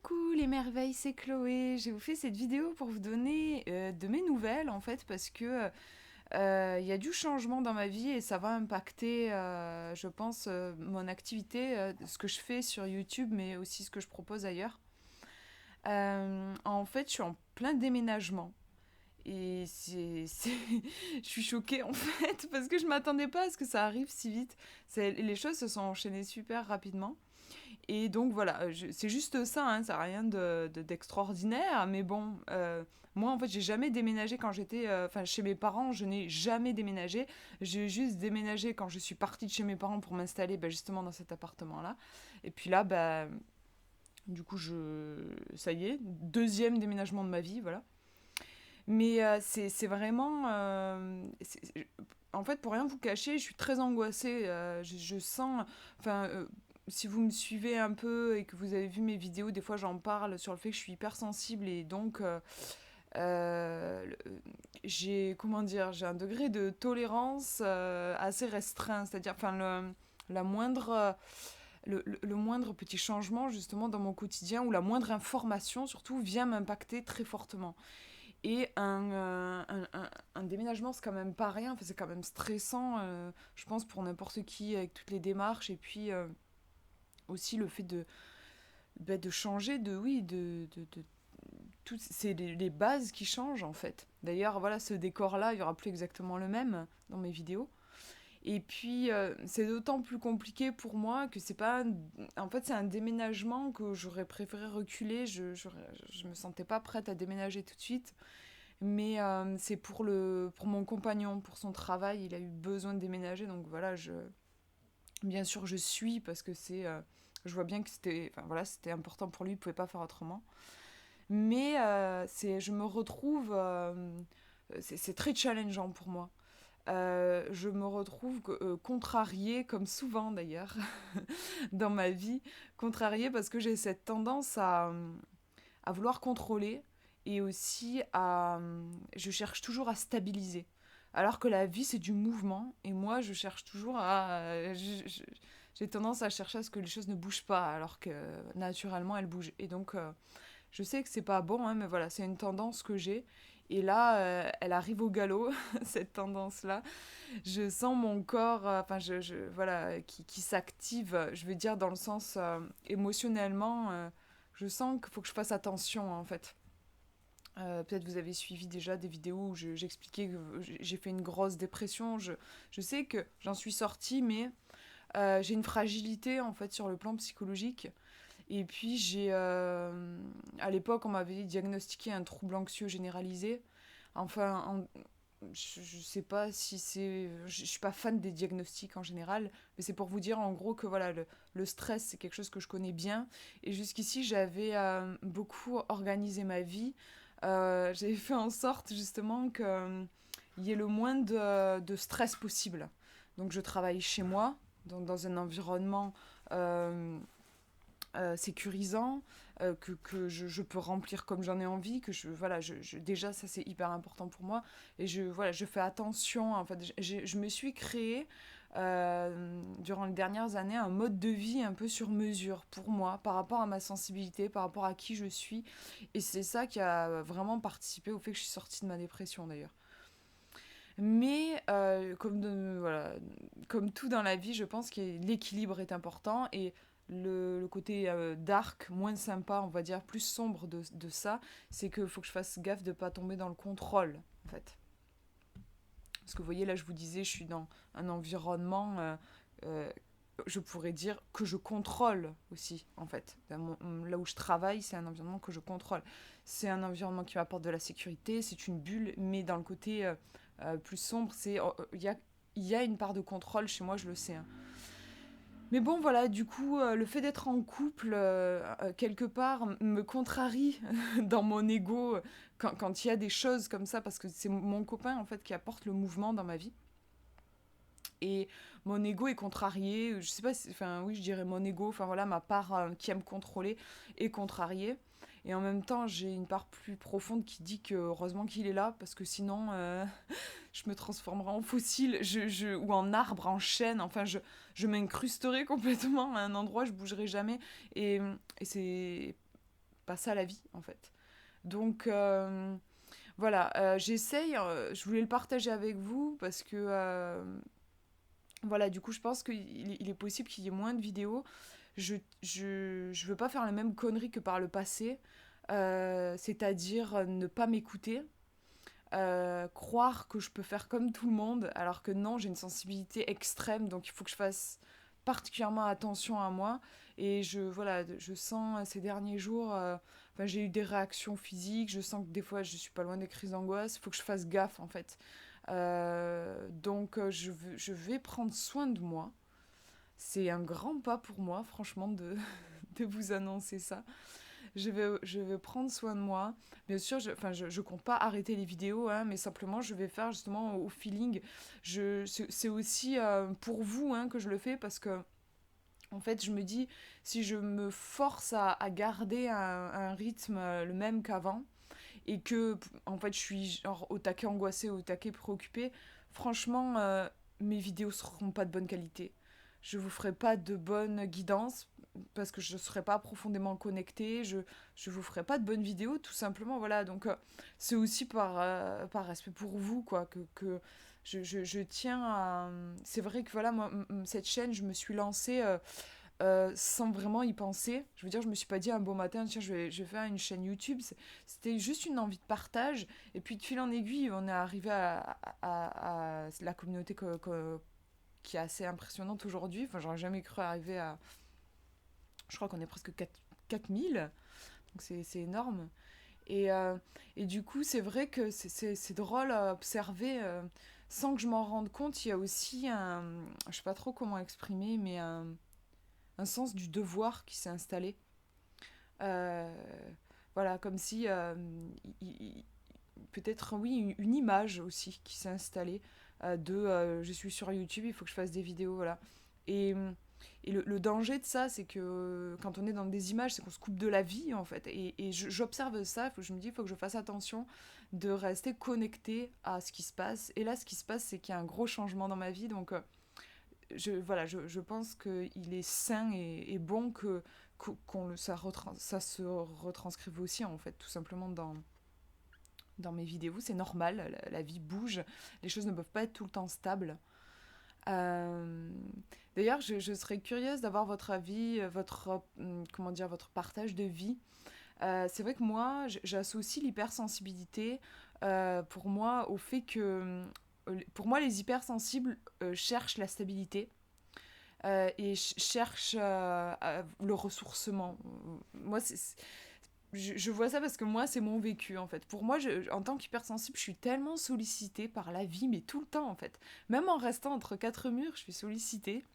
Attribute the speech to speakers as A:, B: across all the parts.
A: Coucou les merveilles, c'est Chloé. Je vous fais cette vidéo pour vous donner de mes nouvelles en fait parce que il y a du changement dans ma vie et ça va impacter, je pense, mon activité, ce que je fais sur YouTube, mais aussi ce que je propose ailleurs. En fait, je suis en plein déménagement et je suis choquée en fait parce que je m'attendais pas à ce que ça arrive si vite. Les choses se sont enchaînées super rapidement. Et donc voilà, c'est juste ça, hein, ça n'a rien d'extraordinaire, mais bon, moi en fait j'ai jamais déménagé quand j'étais, enfin chez mes parents, je n'ai jamais déménagé, j'ai juste déménagé quand je suis partie de chez mes parents pour m'installer justement dans cet appartement-là, et puis là, du coup, ça y est, deuxième déménagement de ma vie, voilà. Mais c'est vraiment, en fait, pour rien vous cacher, je suis très angoissée, je sens, enfin, si vous me suivez un peu et que vous avez vu mes vidéos, des fois j'en parle sur le fait que je suis hypersensible et donc euh, le- j'ai, comment dire, j'ai un degré de tolérance assez restreint, c'est-à-dire, enfin, la moindre, le moindre petit changement justement dans mon quotidien ou la moindre information surtout vient m'impacter très fortement. Et un déménagement, c'est quand même pas rien, enfin, c'est quand même stressant, je pense, pour n'importe qui, avec toutes les démarches, et puis aussi le fait de changer, oui, tout, c'est les bases qui changent, en fait. D'ailleurs, voilà, ce décor-là, il n'y aura plus exactement le même dans mes vidéos. Et puis, c'est d'autant plus compliqué pour moi que c'est pas... En fait, c'est un déménagement que j'aurais préféré reculer. Je me sentais pas prête à déménager tout de suite. Mais c'est pour mon compagnon, pour son travail, il a eu besoin de déménager. Donc voilà, bien sûr, je suis parce que je vois bien que enfin, voilà, c'était important pour lui, il ne pouvait pas faire autrement. Mais je me retrouve, c'est très challengeant pour moi. Je me retrouve contrariée, comme souvent d'ailleurs, dans ma vie, contrariée parce que j'ai cette tendance à vouloir contrôler et aussi je cherche toujours à stabiliser. Alors que la vie, c'est du mouvement, et moi, je cherche toujours j'ai tendance à chercher à ce que les choses ne bougent pas, alors que naturellement, elles bougent. Et donc, je sais que c'est pas bon, hein, mais voilà, c'est une tendance que j'ai. Et là, elle arrive au galop, cette tendance-là. Je sens mon corps, enfin, voilà, qui s'active, je veux dire, dans le sens émotionnellement. Je sens qu'il faut que je fasse attention, en fait. Peut-être vous avez suivi déjà des vidéos où j'expliquais que j'ai fait une grosse dépression. Je sais que j'en suis sortie, mais j'ai une fragilité en fait sur le plan psychologique. Et puis à l'époque, on m'avait diagnostiqué un trouble anxieux généralisé. Enfin, je sais pas si c'est. Je suis pas fan des diagnostics en général, mais c'est pour vous dire en gros que voilà, le stress, c'est quelque chose que je connais bien. Et jusqu'ici, j'avais beaucoup organisé ma vie. J'avais fait en sorte justement qu'il y ait le moins de stress possible. Donc, je travaille chez moi, donc dans un environnement sécurisant, je peux remplir comme j'en ai envie, voilà, déjà ça c'est hyper important pour moi, et voilà, je fais attention, en fait, je me suis créé durant les dernières années un mode de vie un peu sur mesure pour moi, par rapport à ma sensibilité, par rapport à qui je suis, et c'est ça qui a vraiment participé au fait que je suis sortie de ma dépression d'ailleurs. Mais voilà, comme tout dans la vie, je pense que l'équilibre est important et le côté dark, moins sympa, on va dire, plus sombre de ça, c'est qu'il faut que je fasse gaffe de ne pas tomber dans le contrôle, en fait. Parce que vous voyez, là, je vous disais, je suis dans un environnement, euh, je pourrais dire, que je contrôle aussi, en fait. Là où je travaille, c'est un environnement que je contrôle. C'est un environnement qui m'apporte de la sécurité, c'est une bulle, mais dans le côté plus sombre, il y a une part de contrôle chez moi, je le sais, hein. Mais bon, voilà, du coup, le fait d'être en couple, quelque part, me contrarie dans mon ego quand il y a des choses comme ça, parce que c'est mon copain, en fait, qui apporte le mouvement dans ma vie. Et mon ego est contrarié, je sais pas, enfin oui, je dirais mon ego, enfin voilà, ma part qui aime contrôler est contrariée. Et en même temps, j'ai une part plus profonde qui dit que heureusement qu'il est là, parce que sinon, je me transformerai en fossile ou en arbre, en chêne. Enfin, je m'incrusterai complètement à un endroit, je bougerai jamais. Et c'est pas ça la vie, en fait. Donc, voilà, j'essaye, je voulais le partager avec vous parce que, voilà, du coup, je pense qu'il est possible qu'il y ait moins de vidéos. Je veux pas faire la même connerie que par le passé, c'est-à-dire ne pas m'écouter, croire que je peux faire comme tout le monde, alors que non, j'ai une sensibilité extrême, donc il faut que je fasse particulièrement attention à moi. Et voilà, je sens ces derniers jours, enfin, j'ai eu des réactions physiques, je sens que des fois je suis pas loin des crises d'angoisse, il faut que je fasse gaffe en fait. Donc je vais prendre soin de moi. C'est un grand pas pour moi, franchement, de vous annoncer ça. Je vais prendre soin de moi. Bien sûr, je compte pas arrêter les vidéos, hein, mais simplement, je vais faire justement au feeling. C'est aussi pour vous hein, que je le fais parce que, en fait, je me dis, si je me force à garder un rythme le même qu'avant, et que, en fait, je suis genre au taquet angoissée, au taquet préoccupée, franchement, mes vidéos seront pas de bonne qualité. Je vous ferai pas de bonne guidance parce que je ne serai pas profondément connectée, je vous ferai pas de bonnes vidéos, tout simplement, voilà. Donc, c'est aussi par respect pour vous, quoi, que je tiens à... C'est vrai que, voilà, moi, cette chaîne, je me suis lancée sans vraiment y penser. Je veux dire, je me suis pas dit un beau matin, tiens, je vais faire une chaîne YouTube. C'était juste une envie de partage. Et puis, de fil en aiguille, on est arrivé à la communauté qui est assez impressionnante aujourd'hui. Enfin, j'aurais jamais cru arriver à... Je crois qu'on est presque 4000. Donc, c'est énorme. Et, euh, et du coup, c'est vrai que c'est drôle à observer. Sans que je m'en rende compte, il y a aussi un... Je sais pas trop comment exprimer, mais un sens du devoir qui s'est installé. Euh, voilà, comme si peut-être oui une image aussi qui s'est installée de je suis sur YouTube, il faut que je fasse des vidéos, voilà. Et, et le danger de ça, c'est que quand on est dans des images, c'est qu'on se coupe de la vie en fait. Et j'observe ça, je me dis, il faut que je fasse attention de rester connecté à ce qui se passe. Et là, ce qui se passe, c'est qu'il y a un gros changement dans ma vie, donc voilà, je pense qu'il est sain et bon ça se retranscrive aussi, en fait, tout simplement dans mes vidéos. C'est normal, la vie bouge, les choses ne peuvent pas être tout le temps stables. Euh, D'ailleurs, je serais curieuse d'avoir votre avis, comment dire, votre partage de vie. C'est vrai que moi, j'associe l'hypersensibilité pour moi au fait que, pour moi, les hypersensibles cherchent la stabilité et cherche le ressourcement. Moi, je vois ça parce que moi, c'est mon vécu en fait. Pour moi, en tant qu'hypersensible, je suis tellement sollicitée par la vie, mais tout le temps en fait. Même en restant entre quatre murs, je suis sollicitée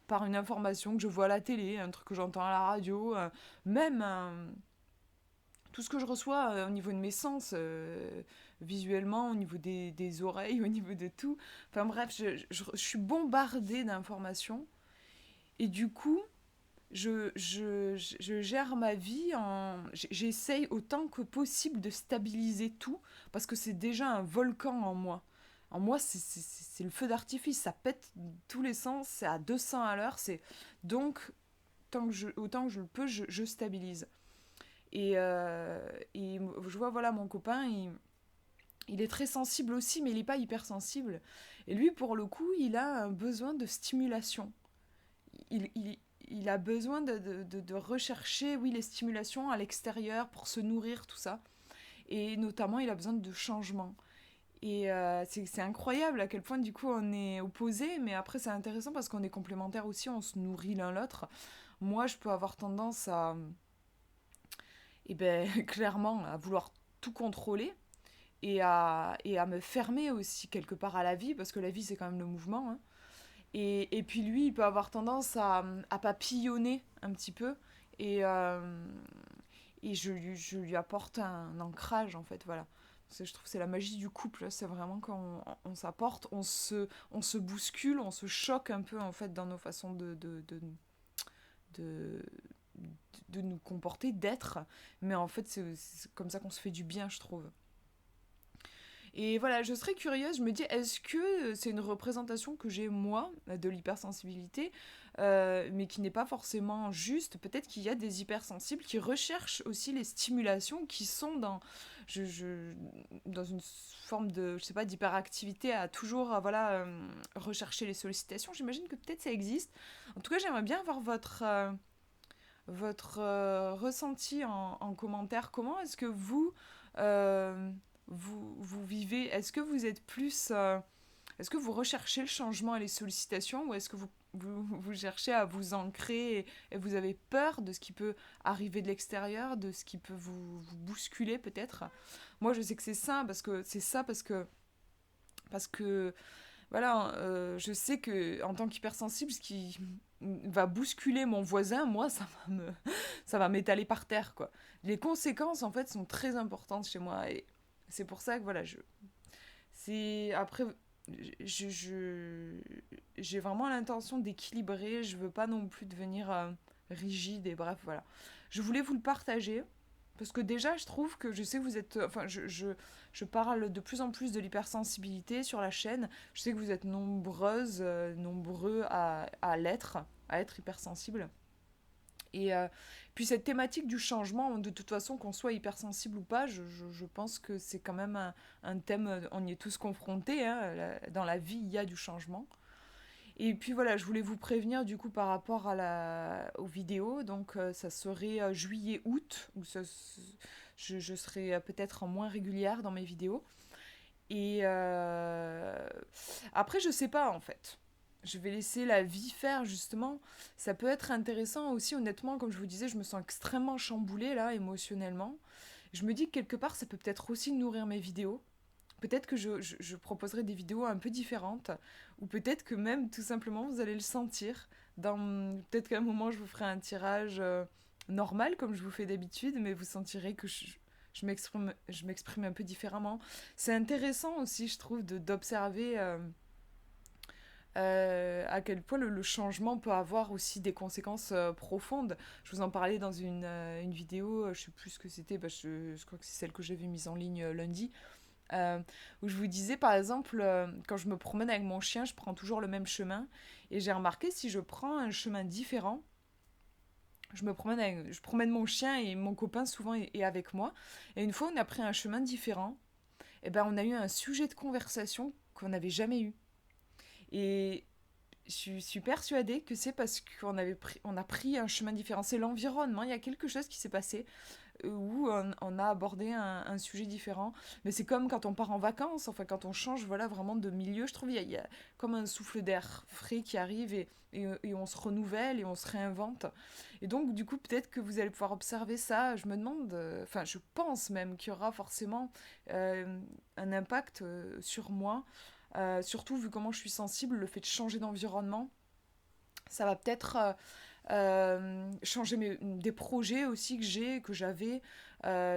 A: par une information que je vois à la télé, un truc que j'entends à la radio, même tout ce que je reçois au niveau de mes sens, visuellement, au niveau des oreilles, au niveau de tout. Enfin bref, je suis bombardée d'informations et du coup, je gère ma vie en... J'essaye autant que possible de stabiliser tout, parce que c'est déjà un volcan en moi. En moi, c'est le feu d'artifice, ça pète tous les sens, c'est à 200 à l'heure, c'est... Donc, autant que je le peux, je stabilise. Et je vois, voilà, mon copain, il est très sensible aussi, mais il n'est pas hypersensible. Et lui, pour le coup, il a un besoin de stimulation. Il, il, il a besoin de rechercher, oui, les stimulations à l'extérieur pour se nourrir, tout ça. Et notamment, il a besoin de changement. Et c'est incroyable à quel point, du coup, on est opposés, mais après, c'est intéressant parce qu'on est complémentaires aussi, on se nourrit l'un l'autre. Moi, je peux avoir tendance à, et ben, clairement, à vouloir tout contrôler et à me fermer aussi quelque part à la vie, parce que la vie, c'est quand même le mouvement, hein. Et puis lui, il peut avoir tendance à papillonner un petit peu. Et, je lui apporte un ancrage, en fait, voilà. Je trouve que c'est la magie du couple, c'est vraiment quand on s'apporte, on se bouscule, on se choque un peu, en fait, dans nos façons de, de nous comporter, d'être. Mais en fait, c'est comme ça qu'on se fait du bien, je trouve. Et voilà, je serais curieuse, je me dis, est-ce que c'est une représentation que j'ai moi de l'hypersensibilité, mais qui n'est pas forcément juste. Peut-être qu'il y a des hypersensibles qui recherchent aussi les stimulations qui sont dans une forme de, je sais pas, d'hyperactivité à toujours voilà, rechercher les sollicitations. J'imagine que peut-être ça existe. En tout cas, j'aimerais bien avoir votre ressenti en commentaire. Comment est-ce que euh, vous vivez? Est-ce que vous êtes plus... est-ce que vous recherchez le changement et les sollicitations ou est-ce que vous cherchez à vous ancrer et vous avez peur de ce qui peut arriver de l'extérieur, de ce qui peut vous bousculer peut-être? Moi, je sais que c'est ça parce que voilà, je sais que en tant qu'hypersensible, ce qui va bousculer mon voisin, moi, ça va m'étaler par terre, quoi. Les conséquences, en fait, sont très importantes chez moi et c'est pour ça que voilà, c'est après, je j'ai vraiment l'intention d'équilibrer. Je veux pas non plus devenir rigide et bref, voilà. Je voulais vous le partager. Parce que déjà, je trouve que je sais que vous êtes... Enfin, je parle de plus en plus de l'hypersensibilité sur la chaîne. Je sais que vous êtes nombreuses, nombreux à l'être, à être hypersensible. Et puis cette thématique du changement, de toute façon, qu'on soit hypersensible ou pas, je pense que c'est quand même un thème, on y est tous confrontés. Hein, dans la vie, il y a du changement. Et puis voilà, je voulais vous prévenir du coup par rapport aux vidéos. Donc ça serait juillet-août, où je serai peut-être moins régulière dans mes vidéos. Et après, je sais pas en fait. Je vais laisser la vie faire justement. Ça peut être intéressant aussi, honnêtement, comme je vous disais, je me sens extrêmement chamboulée là, émotionnellement. Je me dis que quelque part, ça peut peut-être aussi nourrir mes vidéos. Peut-être que je proposerai des vidéos un peu différentes, ou peut-être que même tout simplement vous allez le sentir. Peut-être qu'à un moment je vous ferai un tirage normal comme je vous fais d'habitude, mais vous sentirez que je m'exprime un peu différemment. C'est intéressant aussi, je trouve, d'observer à quel point le changement peut avoir aussi des conséquences profondes. Je vous en parlais dans une vidéo, je sais plus ce que c'était, je crois que c'est celle que j'avais mise en ligne lundi, euh, où je vous disais par exemple, quand je me promène avec mon chien, je prends toujours le même chemin. Et j'ai remarqué, si je prends un chemin différent, je promène mon chien et mon copain souvent est avec moi. Et une fois, on a pris un chemin différent. Et ben, on a eu un sujet de conversation qu'on n'avait jamais eu. Et je suis persuadée que c'est parce on a pris un chemin différent. C'est l'environnement. Il y a quelque chose qui s'est passé où on a abordé un sujet différent. Mais c'est comme quand on part en vacances, enfin quand on change voilà, vraiment de milieu, je trouve il y a comme un souffle d'air frais qui arrive et on se renouvelle et on se réinvente. Et donc du coup peut-être que vous allez pouvoir observer ça. Je me demande, enfin je pense même qu'il y aura forcément un impact sur moi. Surtout vu comment je suis sensible, le fait de changer d'environnement, ça va peut-être changer des projets aussi que j'avais.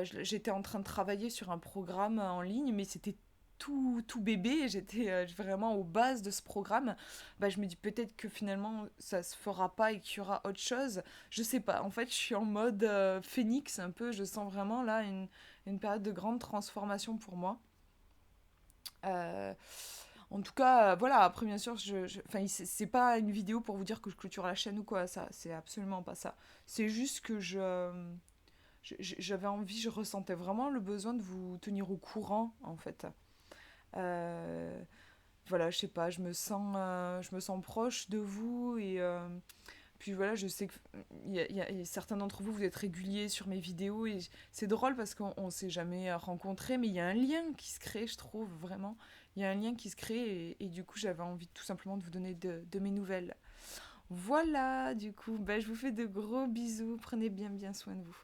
A: J'étais en train de travailler sur un programme en ligne, mais c'était tout bébé. J'étais vraiment aux bases de ce programme. Bah, je me dis peut-être que finalement ça se fera pas et qu'il y aura autre chose. Je sais pas. En fait, je suis en mode phénix un peu. Je sens vraiment là une période de grande transformation pour moi. Euh, En tout cas, voilà, après bien sûr, enfin, c'est pas une vidéo pour vous dire que je clôture la chaîne ou quoi, ça, c'est absolument pas ça. C'est juste que j'avais envie, je ressentais vraiment le besoin de vous tenir au courant, en fait. Euh, voilà, je sais pas, je me sens proche de vous et puis voilà, je sais que il y a certains d'entre vous, vous êtes réguliers sur mes vidéos et c'est drôle parce qu'on s'est jamais rencontrés, mais il y a un lien qui se crée, je trouve, vraiment. Il y a un lien qui se crée et du coup, j'avais envie tout simplement de vous donner de mes nouvelles. Voilà, du coup, bah, je vous fais de gros bisous, prenez bien soin de vous.